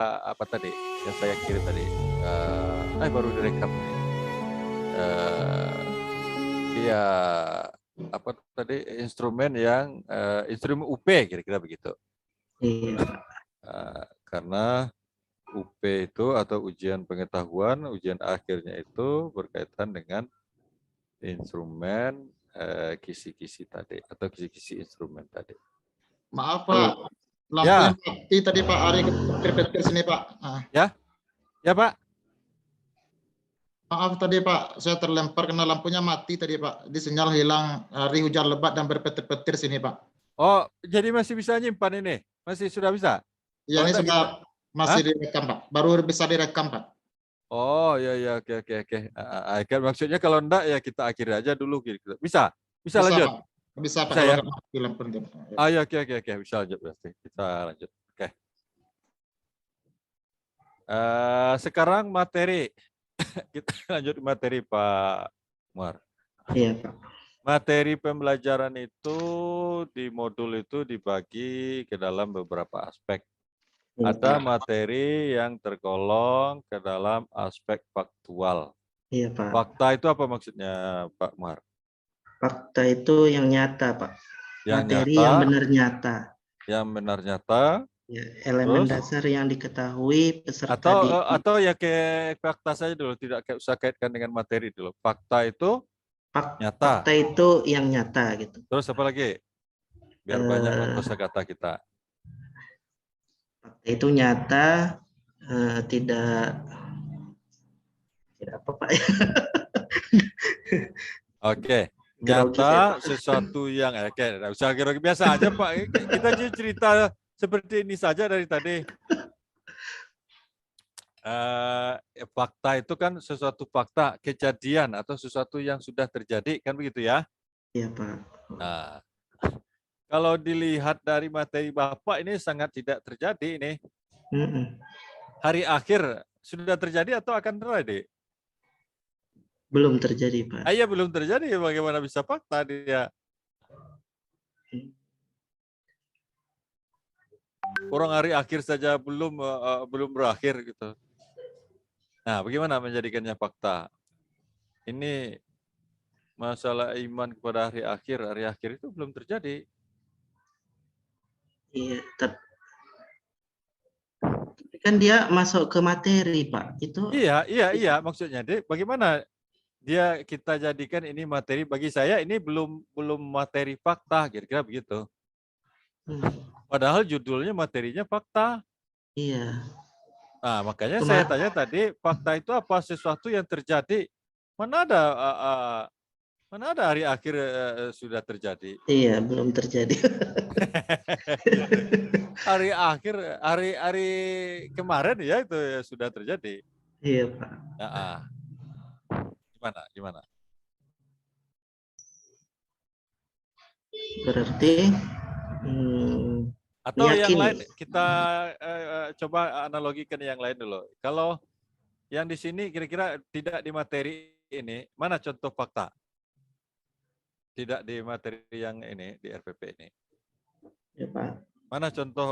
apa tadi yang saya kirim tadi? Baru direkam nih. Iya, apa tadi instrumen yang instrumen UP kira-kira begitu. Iya. Karena UP itu atau ujian pengetahuan, ujian akhirnya itu berkaitan dengan instrumen kisi-kisi tadi atau kisi-kisi instrumen tadi. Maaf Pak, Ya. lampunya mati tadi Pak, Ari ke sini Pak. Ya, ya Pak. Maaf tadi Pak, saya terlempar karena lampunya mati tadi Pak. Di sinyal hilang, hari hujan lebat dan berpetir-petir sini Pak. Oh, jadi masih bisa nyimpan ini? Masih sudah bisa? Ya, ini sudah masih direkam Pak, baru bisa direkam Pak. Oh ya oke. Maksudnya kalau enggak ya kita akhiri aja dulu gitu. Bisa lanjut. Pak. Bisa Pak, Bisa kalau ya? nggak mati lampunya. Ya oke, bisa lanjut berarti. Kita lanjut. Oke. Sekarang materi. Kita lanjut materi Pak Muar. Iya Pak. Materi pembelajaran itu di modul itu dibagi ke dalam beberapa aspek. Ada materi yang tergolong ke dalam aspek faktual. Iya Pak. Fakta itu apa maksudnya Pak Muar? Fakta itu yang nyata Pak. Yang materi nyata, yang benar nyata. Yang benar nyata. Ya, elemen Terus? dasar yang diketahui peserta Atau ya kayak fakta saja dulu, tidak usah kaitkan dengan materi dulu. Fakta itu nyata. Fakta itu yang nyata gitu. Terus apa lagi? Biar banyak kosakata kita. Fakta itu nyata, tidak apa Pak? Oke, nyata sesuatu yang usah kira biasa aja Pak. Kita cerita seperti ini saja dari tadi. Fakta itu kan sesuatu fakta, kejadian atau sesuatu yang sudah terjadi, kan begitu ya? Iya Pak. Nah, kalau dilihat dari materi Bapak ini sangat tidak terjadi ini. Hari akhir sudah terjadi atau akan terjadi? Belum terjadi Pak. Iya belum terjadi, bagaimana bisa fakta dia? Orang hari akhir saja belum berakhir gitu. Nah, bagaimana menjadikannya fakta? Ini masalah iman kepada hari akhir itu belum terjadi. Iya, tapi kan dia masuk ke materi Pak. Itu Iya, maksudnya Dek, bagaimana dia kita jadikan ini materi? Bagi saya ini belum materi fakta, kira-kira begitu. Padahal judulnya materinya fakta. Iya. Nah, makanya saya tanya tadi, fakta itu apa? Sesuatu yang terjadi. Mana ada hari akhir sudah terjadi? Iya, belum terjadi. Hari akhir, hari kemarin ya itu ya sudah terjadi. Iya Pak. Gimana? Berarti atau yang lain kita coba analogikan yang lain dulu. Kalau yang di sini kira-kira tidak di materi ini, mana contoh fakta? Tidak di materi yang ini, di RPP ini. Ya Pak. Mana contoh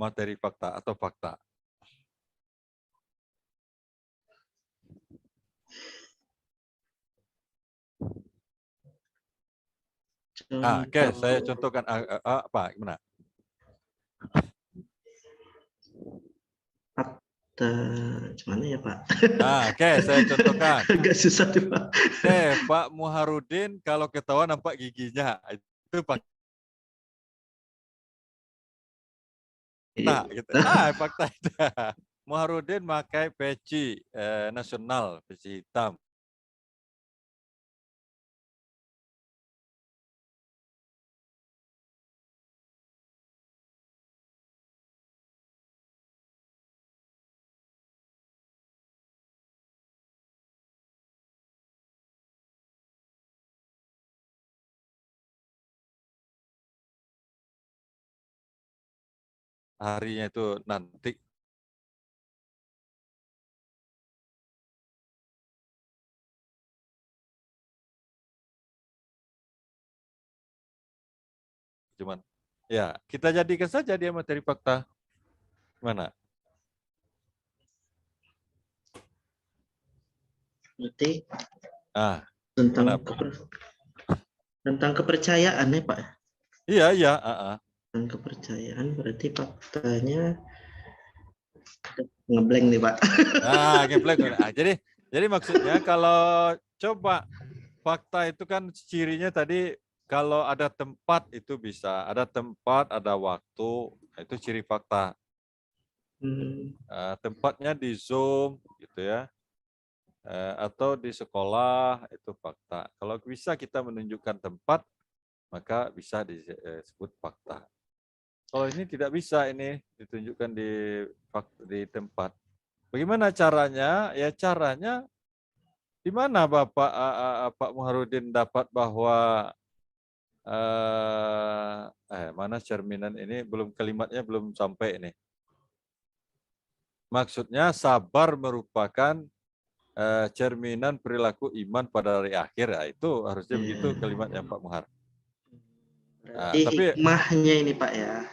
materi fakta atau fakta? Oke, saya contohkan apa? Gimana? Fakta, gimana ya Pak? Oke, saya contohkan. Agak susah tuh Pak. Pak Muharudin kalau ketawa nampak giginya, itu fakta. Gitu. Fakta itu. Muharudin pakai peci nasional, peci hitam. Harinya itu nanti. Cuman, ya kita jadikan saja dia materi fakta. Gimana? Berarti Ah, tentang kenapa? tentang kepercayaan ya Pak. Iya, iya. Tentang kepercayaan berarti faktanya ngeblank nih Pak. Ngeblek. Jadi maksudnya kalau coba fakta itu kan cirinya tadi kalau ada tempat itu bisa, ada tempat, ada waktu, itu ciri fakta. Tempatnya di Zoom gitu ya, atau di sekolah itu fakta. Kalau bisa kita menunjukkan tempat, maka bisa disebut fakta. Kalau ini tidak bisa ini ditunjukkan di tempat. Bagaimana caranya? Ya caranya di mana Pak Muharudin dapat bahwa mana cerminan ini kalimatnya belum sampai ini. Maksudnya sabar merupakan cerminan perilaku iman pada hari akhir. Nah, itu harusnya begitu kalimatnya Pak Muhar. Nah, Berarti tapi hikmahnya ini Pak ya.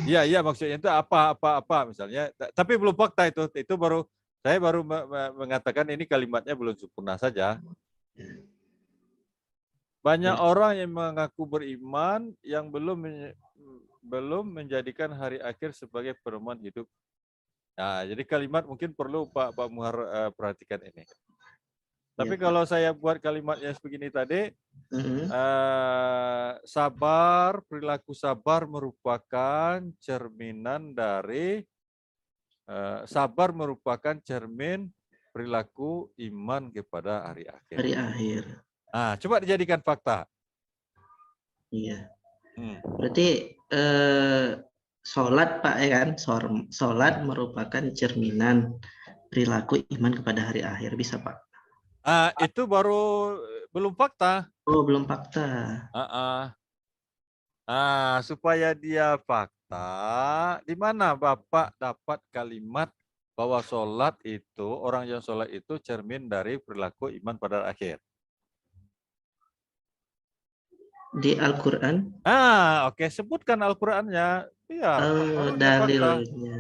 iya maksudnya itu apa misalnya. Tapi belum fakta itu. Itu saya baru mengatakan ini kalimatnya belum sempurna saja. Banyak orang yang mengaku beriman yang belum menjadikan hari akhir sebagai pedoman hidup. Nah, jadi kalimat mungkin perlu Pak Muhar perhatikan ini. Tapi kalau saya buat kalimatnya begini tadi, perilaku sabar merupakan cerminan dari sabar merupakan cermin perilaku iman kepada hari akhir. Hari akhir. Nah, coba dijadikan fakta. Iya. Berarti sholat Pak ya kan, sholat merupakan cerminan perilaku iman kepada hari akhir, bisa Pak? Itu baru belum fakta. Oh, belum fakta. Supaya dia fakta, di mana Bapak dapat kalimat bahwa sholat itu, orang yang sholat itu cermin dari perilaku iman pada akhir? Di Al-Quran? Oke, sebutkan Al-Qurannya. Iya, baru dia fakta. Dalilnya.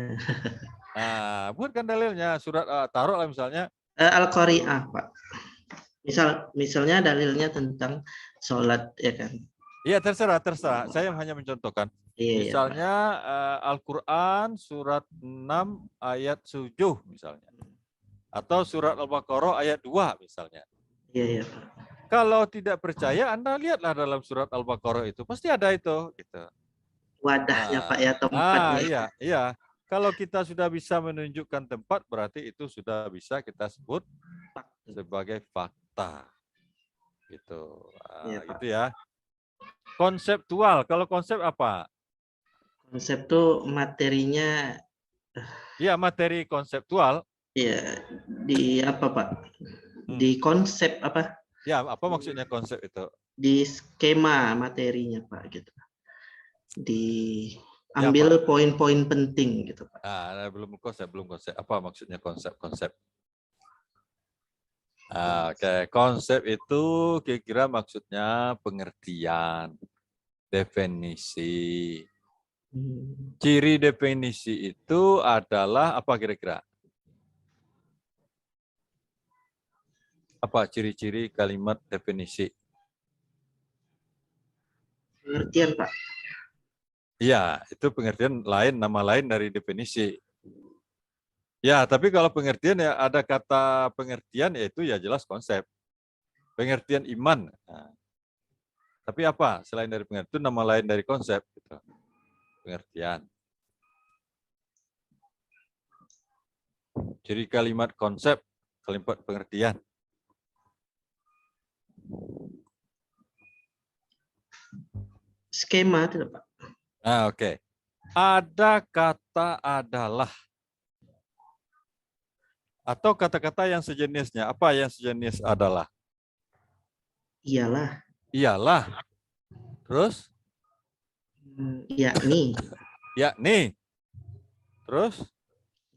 Buatkan dalilnya, surat taruhlah misalnya. Al-Qari'ah, Pak. Misalnya dalilnya tentang sholat, ya kan? Iya, terserah. Saya hanya mencontohkan. Iya, Misalnya Al-Quran surat 6 ayat 7 misalnya. Atau surat Al-Baqarah ayat 2 misalnya. Iya, Pak. Kalau tidak percaya, Anda lihatlah dalam surat Al-Baqarah itu. Pasti ada itu. Gitu. Wadahnya, Pak, ya, tempatnya. Iya. Kalau kita sudah bisa menunjukkan tempat, berarti itu sudah bisa kita sebut sebagai fakta. Gitu. Iya, Pak. Gitu ya. Konseptual. Kalau konsep apa? Konsep tuh materinya. Iya, materi konseptual. Iya, di apa Pak? Di konsep apa? Ya, apa maksudnya konsep itu? Di skema materinya Pak gitu. Diambil poin-poin penting gitu Pak. Belum konsep. Apa maksudnya konsep? Oke. Konsep itu kira-kira maksudnya pengertian, definisi. Ciri definisi itu adalah apa kira-kira? Apa ciri-ciri kalimat definisi? Pengertian Pak. Iya, itu pengertian lain, nama lain dari definisi. Ya, tapi kalau pengertian ya ada kata pengertian yaitu ya jelas konsep. Pengertian iman. Tapi apa selain dari pengertian itu nama lain dari konsep? Gitu. Pengertian. Jadi kalimat konsep, kalimat pengertian. Skema tidak Pak? Oke. Ada kata adalah. Atau kata-kata yang sejenisnya. Apa yang sejenis adalah? Iyalah. Iyalah. Terus? Yakni. Yakni. Terus?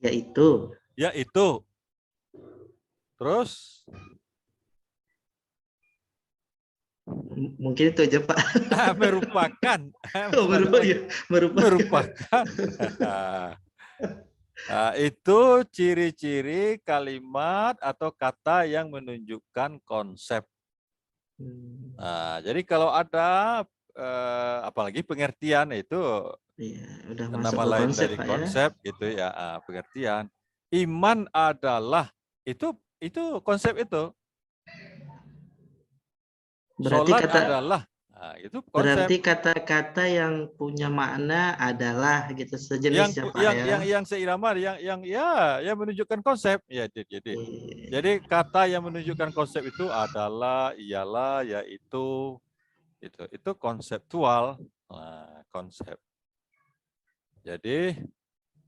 Yaitu. Yaitu. Terus? Mungkin itu aja Pak. Merupakan. Merupakan. Merupakan. Nah, itu ciri-ciri kalimat atau kata yang menunjukkan konsep. Nah, jadi kalau ada apalagi pengertian itu Iya, udah masuk nama ke lain konsep dari Pak ya. konsep gitu ya, pengertian. Iman adalah itu konsep itu. Berarti Sholat kata adalah itu konsep. berarti kata-kata yang punya makna adalah gitu sejenis ya Pak ya. Yang seirama yang menunjukkan konsep ya Iya. jadi kata yang menunjukkan konsep itu adalah ialah yaitu itu konseptual. Nah, konsep. Jadi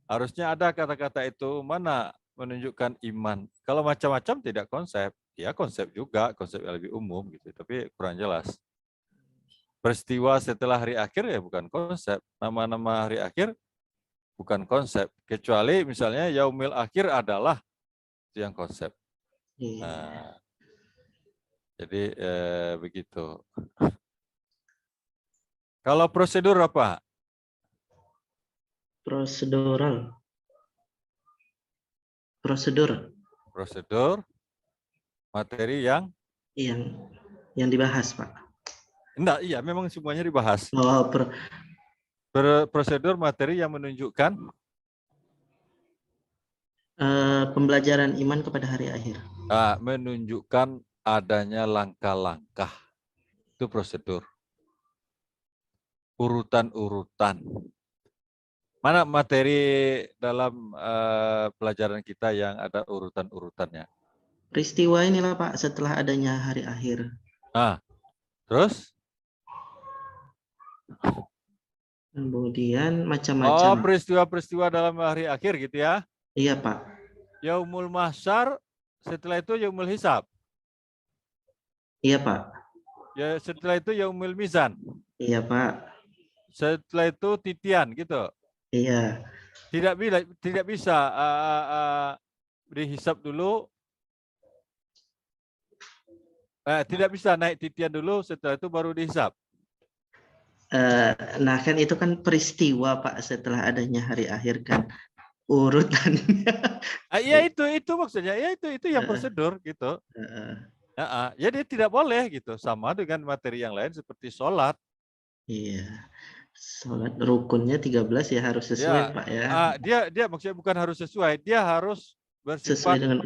harusnya ada kata-kata itu mana menunjukkan iman. Kalau macam-macam tidak konsep, ya konsep juga, konsep yang lebih umum gitu, tapi kurang jelas. Peristiwa setelah hari akhir ya bukan konsep. Nama-nama hari akhir bukan konsep. Kecuali misalnya yaumil akhir adalah itu yang konsep. Iya. Nah, jadi begitu. Kalau prosedur apa? Prosedural. Prosedur Prosedur materi yang yang dibahas Pak. enggak, iya memang semuanya dibahas. Oh, Prosedur materi yang menunjukkan pembelajaran iman kepada hari akhir. menunjukkan adanya langkah-langkah. Itu prosedur. Urutan-urutan. Mana materi dalam pelajaran kita yang ada urutan-urutannya? Peristiwa inilah Pak setelah adanya hari akhir. Terus? Kemudian Oh, macam-macam. peristiwa-peristiwa dalam hari akhir gitu ya? Iya Pak. Yaumul mahsyar, setelah itu yaumul hisab. Iya Pak. Ya, setelah itu yaumul mizan. Iya Pak. Setelah itu titian gitu. Iya. Tidak bisa dihisap dulu. Tidak bisa naik titian dulu, setelah itu baru dihisap. Nah kan itu kan peristiwa Pak setelah adanya hari akhir kan urutannya. Ya itu maksudnya. Ya itu yang prosedur gitu. Jadi tidak boleh gitu. Sama dengan materi yang lain seperti sholat. Iya. Sholat rukunnya 13 ya harus sesuai Ya, Pak ya. dia maksudnya bukan harus sesuai, dia harus Sesuai bersifat dengan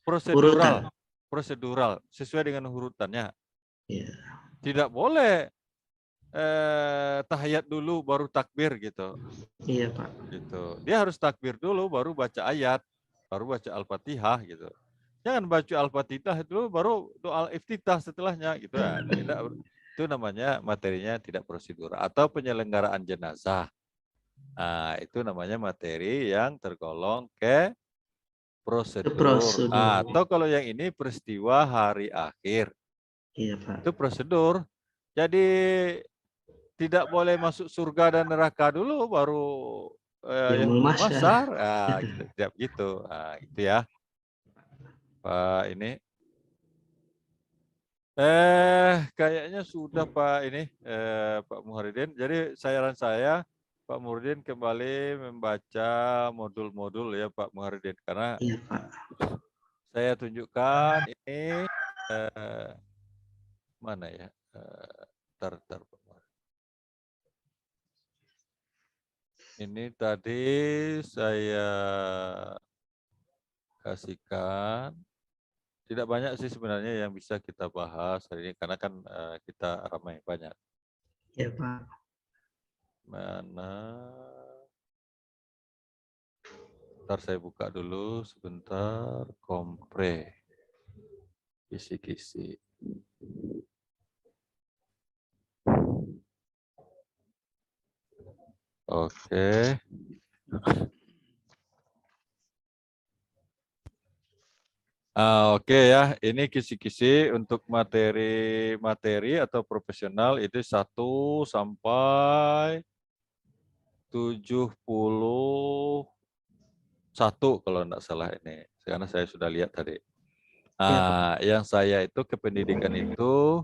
prosedural, urutan. sesuai dengan urutannya. Iya. Tidak boleh tahiyat dulu baru takbir gitu. Iya Pak. Gitu. Dia harus takbir dulu baru baca ayat, baru baca Al-Fatihah gitu. Jangan baca Al-Fatihah dulu baru doa iftitah setelahnya gitu ya. Tidak, itu namanya materinya tidak prosedur atau penyelenggaraan jenazah. Nah, itu namanya materi yang tergolong ke prosedur. Prosedur. Atau kalau yang ini peristiwa hari akhir. Iya Pak. Itu prosedur. Jadi tidak boleh masuk surga dan neraka dulu baru yang Yaumul mahsyar. Mahsyar. Gitu, tidak begitu. Gitu ya. Pak ini. Kayaknya sudah Pak ini Pak Muhyiddin. Jadi saran saya Pak Muhyiddin kembali membaca modul-modul ya Pak Muhyiddin karena Iya Pak. saya tunjukkan ini mana ya? Tar, Pak. Ini tadi saya kasihkan. Tidak banyak sih sebenarnya yang bisa kita bahas hari ini karena kan kita ramai banyak. Iya Pak. Mana? Ntar saya buka dulu sebentar. Kompre. Kisi-kisi. Oke. Oke ya, ini kisi-kisi untuk materi atau profesional itu 1 sampai 71 kalau enggak salah ini. Karena saya sudah lihat tadi. Iya Pak. Yang saya itu kependidikan itu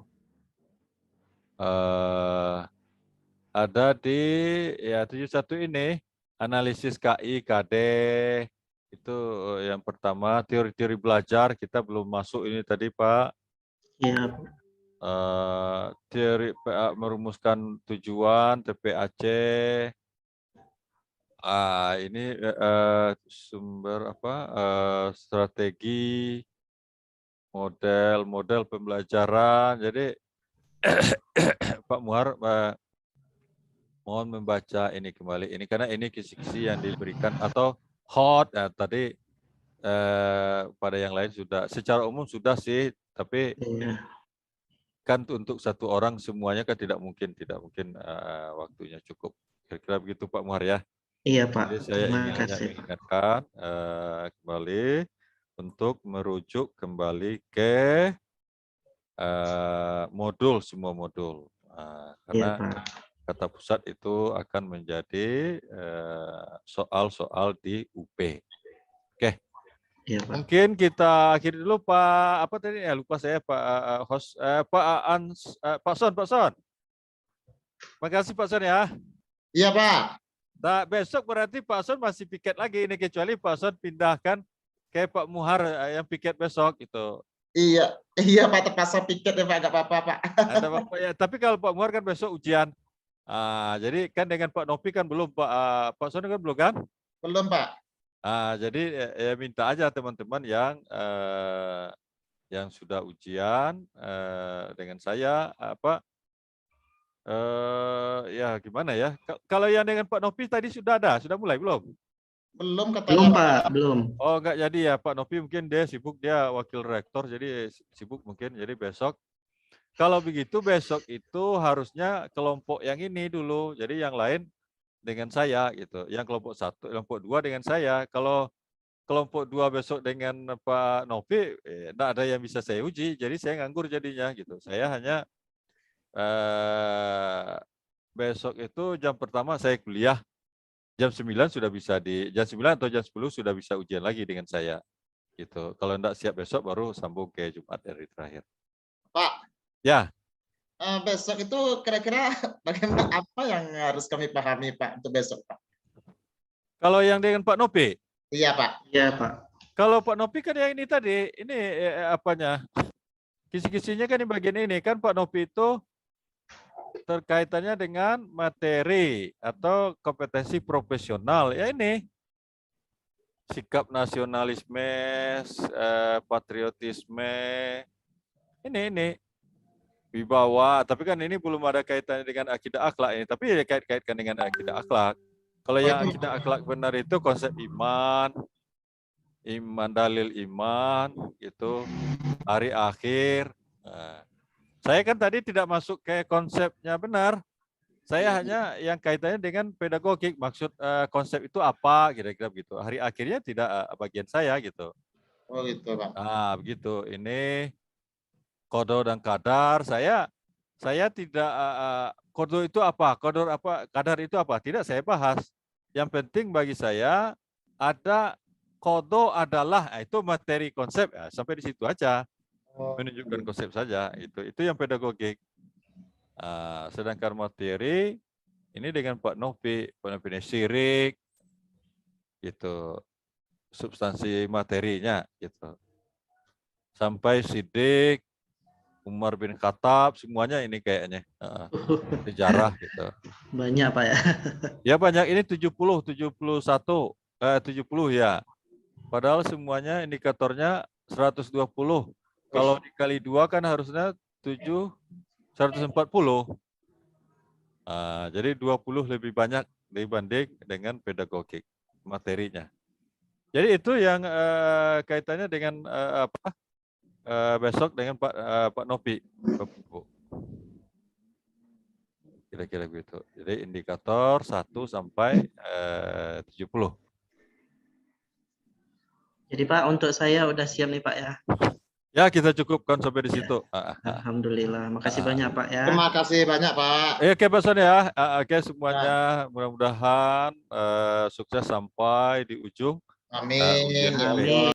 ada di ya 71 ini analisis KI, KD, itu yang pertama. Teori-teori belajar kita belum masuk ini tadi Pak. Iya. Teori merumuskan tujuan, TPAC. Ini sumber apa? Strategi, model pembelajaran. Jadi Pak Muhar mohon membaca ini kembali. Ini karena ini kisi-kisi yang diberikan atau hot. Tadi pada yang lain sudah, secara umum sudah sih, tapi Iya. kan untuk satu orang semuanya kan tidak mungkin waktunya cukup. Kira-kira begitu Pak Muhar ya. Iya Pak. Jadi saya Terima ingin hanya kasih. mengingatkan kembali untuk merujuk kembali ke modul, semua modul. Iya Karena Pak. kata pusat itu akan menjadi soal-soal di UP. Oke. Iya Pak. Mungkin kita akhiri dulu Pak, apa tadi ya, lupa saya Pak host, Pak Son. Terima kasih Pak Son ya. Iya Pak. Nah, besok berarti Pak Son masih piket lagi ini, kecuali Pak Son pindahkan ke Pak Muhar yang piket besok itu. Iya Pak, terpaksa piket ya Pak, nggak apa-apa Pak. Ada Bapak ya, tapi kalau Pak Muhar kan besok ujian. Jadi kan dengan Pak Nopi kan belum, Pak Son kan belum kan? Belum Pak. Jadi ya minta aja teman-teman yang sudah ujian dengan saya ya gimana ya? Kalau yang dengan Pak Nopi tadi sudah mulai belum? Belum katanya. Belum Pak, belum. Oh enggak jadi ya Pak Nopi, mungkin dia sibuk, dia wakil rektor jadi sibuk mungkin, jadi besok. Kalau begitu besok itu harusnya kelompok yang ini dulu, jadi yang lain dengan saya gitu. Yang kelompok 1, kelompok 2 dengan saya. Kalau kelompok 2 besok dengan Pak Novi, enggak ada yang bisa saya uji, jadi saya nganggur jadinya gitu. Saya hanya besok itu jam pertama saya kuliah, jam 9 sudah bisa jam 9 atau jam 10 sudah bisa ujian lagi dengan saya gitu. Kalau enggak siap besok baru sambung ke Jumat hari terakhir. Pak. Ya. Besok itu kira-kira bagaimana, apa yang harus kami pahami Pak untuk besok Pak? Kalau yang dengan Pak Nopi? Iya Pak. Iya Pak. Kalau Pak Nopi kan yang ini tadi, ini apanya? Kisi-kisinya kan di bagian ini kan Pak Nopi itu terkaitannya dengan materi atau kompetensi profesional. Ya ini sikap nasionalisme, patriotisme, ini wibawa. Tapi kan ini belum ada kaitannya dengan akidah akhlak ini. Tapi ya kaitkan dengan akidah akhlak. Kalau yang akidah akhlak benar itu konsep iman, dalil iman, gitu, hari akhir. Saya kan tadi tidak masuk ke konsepnya benar. Saya hanya yang kaitannya dengan pedagogik, maksud konsep itu apa, kira-kira begitu. Hari akhirnya tidak bagian saya gitu. Oh gitu Pak. Begitu. Ini kodo dan kadar. Saya tidak kodo itu apa, kadar itu apa, tidak saya bahas. Yang penting bagi saya ada kodo adalah itu materi konsep, sampai di situ aja. Menunjukkan konsep saja, itu yang pedagogik. Sedangkan materi ini dengan Pak Novi ini syirik, gitu, substansi materinya, gitu. Sampai Sidik, Umar bin Khattab, semuanya ini kayaknya sejarah, gitu. Banyak Pak ya. Ya banyak, ini 70 ya. Padahal semuanya indikatornya 120. Kalau dikali 2 kan harusnya 140. Jadi 20 lebih banyak dibanding dengan pedagogik materinya. Jadi itu yang kaitannya dengan besok dengan Pak Novi. Kira-kira begitu. Jadi indikator 1 sampai 70. Jadi Pak, untuk saya udah siap nih Pak ya. Ya, kita cukupkan sampai di situ. Alhamdulillah. Makasih banyak Pak ya. Terima kasih banyak Pak. Oke Pak Son ya. Oke semuanya, mudah-mudahan sukses sampai di ujung. Amin. Amin.